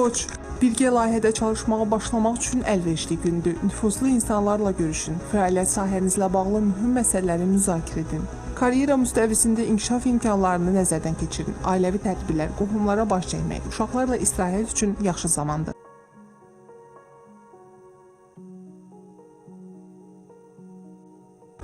Koç, birgə layihədə çalışmağa başlamaq üçün əlverişli gündür. Nüfuzlu insanlarla görüşün, fəaliyyət sahənizlə bağlı mühüm məsələləri müzakirə edin. Karyera müstəvisində inkişaf imkanlarını nəzərdən keçirin. Ailəvi tədbirlər, qohumlara baş çəkmək, uşaqlarla istirahət üçün yaxşı zamandır.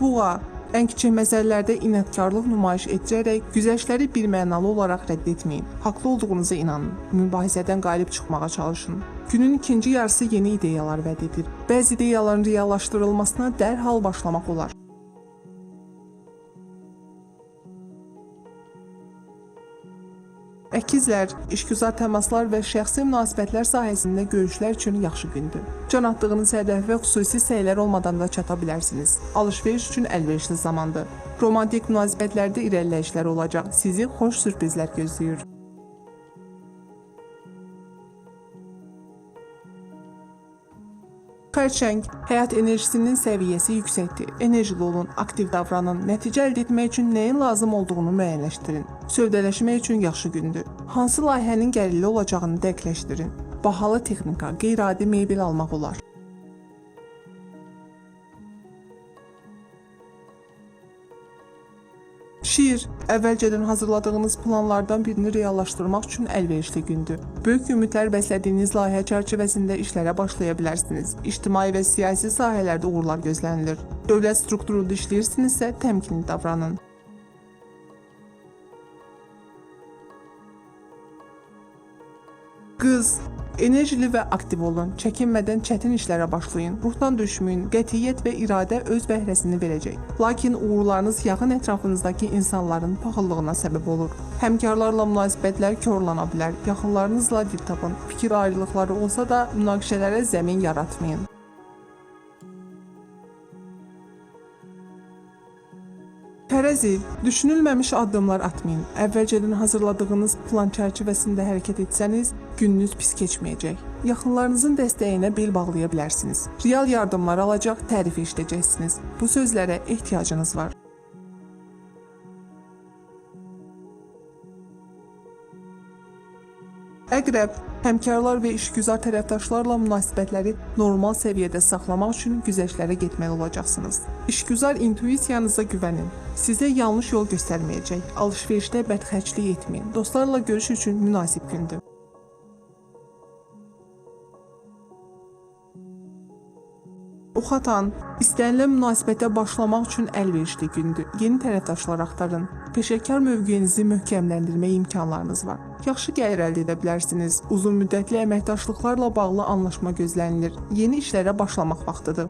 Buğa, ən kiçik məsələlərdə inadkarlıq nümayiş etdirərək güzəştləri birmənalı olaraq rədd etməyin. Haqlı olduğunuza inanın. Mübahisədən qalib çıxmağa çalışın. Günün ikinci yarısı yeni ideyalar vəd edir. Bəzi ideyaların reallaşdırılmasına dərhal başlamaq olar. Əkizlər, işgüzar təmaslar və şəxsi münasibətlər sahəsində görüşlər üçün yaxşı gündür. Can atdığınız hədəf və xüsusi səylər olmadan da çata bilərsiniz. Alış-veriş üçün əlverişli zamandır. Romantik münasibətlərdə irəliləyişlər olacaq. Sizi xoş sürprizlər gözləyir. Xərçəng, həyat enerjisinin səviyyəsi yüksəkdir. Enerjili olun, aktiv davranın. Nəticə əldə etmək üçün nəyin lazım olduğunu müəyyənləşdirin. Sövdələşmək üçün yaxşı gündür. Hansı layihənin gəlirli olacağını dəqiqləşdirin. Bahalı texnika, qeyri-adi mebel almaq olar. Şiir, əvvəlcədən hazırladığınız planlardan birini reallaşdırmaq üçün əlverişli gündür. Böyük ümidlər bəslədiyiniz layihə çərçivəsində işlərə başlaya bilərsiniz. İctimai və siyasi sahələrdə uğurlar gözlənilir. Dövlət strukturunda işləyirsinizsə təmkinli davranın. Qız, enerjili və aktiv olun. Çəkinmədən çətin işlərə başlayın. Ruhdan düşməyin. Qətiyyət və iradə öz bəhrəsini verəcək. Lakin uğurlarınız yaxın ətrafınızdakı insanların paxıllığına səbəb olur. Həmkarlarla münasibətlər korlana bilər. Yaxınlarınızla dil tapın. Fikir ayrılıqları olsa da münaqişələrə zəmin yaratmayın. Tərəzi, düşünülməmiş addımlar atmayın. Əvvəlcədən hazırladığınız plan çərçivəsində hərəkət etsəniz, gününüz pis keçməyəcək. Yaxınlarınızın dəstəyinə bel bağlaya bilərsiniz. Real yardımlar alacaq, tərifi işləyəcəksiniz. Bu sözlərə ehtiyacınız var. Əqrəb, həmkarlar və işgüzar tərəfdaşlarla münasibətləri normal səviyyədə saxlamaq üçün güzəştlərə getməli olacaqsınız. İşgüzar intuisiyanıza güvənin. Sizə yanlış yol göstərməyəcək. Alış-verişdə bədxərclik etməyin. Dostlarla görüş üçün münasib gündür. Oxatan, istənilən münasibətə başlamaq üçün əlverişli gündür. Yeni tərəfdaşlar axtarın. Peşəkar mövqeyinizi möhkəmləndirmək imkanlarınız var. Yaxşı gəlir əldə edə bilərsiniz. Uzun müddətli əməkdaşlıqlarla bağlı anlaşma gözlənilir. Yeni işlərə başlamaq vaxtıdır.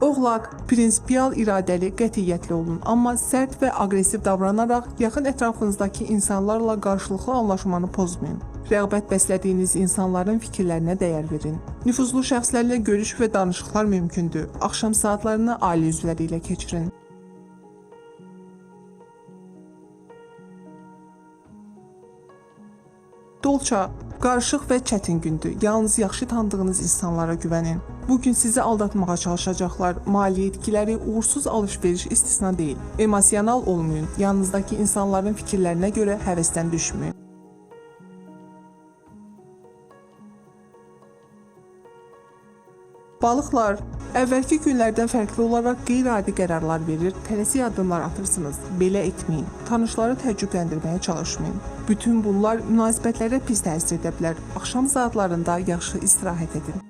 Oğlaq, prinsipial iradəli, qətiyyətli olun, amma sərt və aqressiv davranaraq yaxın ətrafınızdakı insanlarla qarşılıqlı anlaşmanı pozmayın. Rəğbət bəslədiyiniz insanların fikirlərinə dəyər verin. Nüfuzlu şəxslərlə görüş və danışıqlar mümkündür. Axşam saatlarını ailə üzvləri ilə keçirin. Dolça, qarışıq və çətin gündür. Yalnız yaxşı tanıdığınız insanlara güvənin. Bugün sizi aldatmağa çalışacaqlar. Maliyyə etkiləri, uğursuz alış-veriş istisna deyil. Emosional olmayın. Yanınızdakı insanların fikirlərinə görə həvəsdən düşməyin. Balıqlar, əvvəlki günlərdən fərqli olaraq qeyri-adi qərarlar verir, tələsik addımlar atırsınız. Belə etməyin. Tanışları təəccübləndirməyə çalışmayın. Bütün bunlar münasibətlərə pis təsir edə bilər. Axşam saatlarında yaxşı istirahət edin.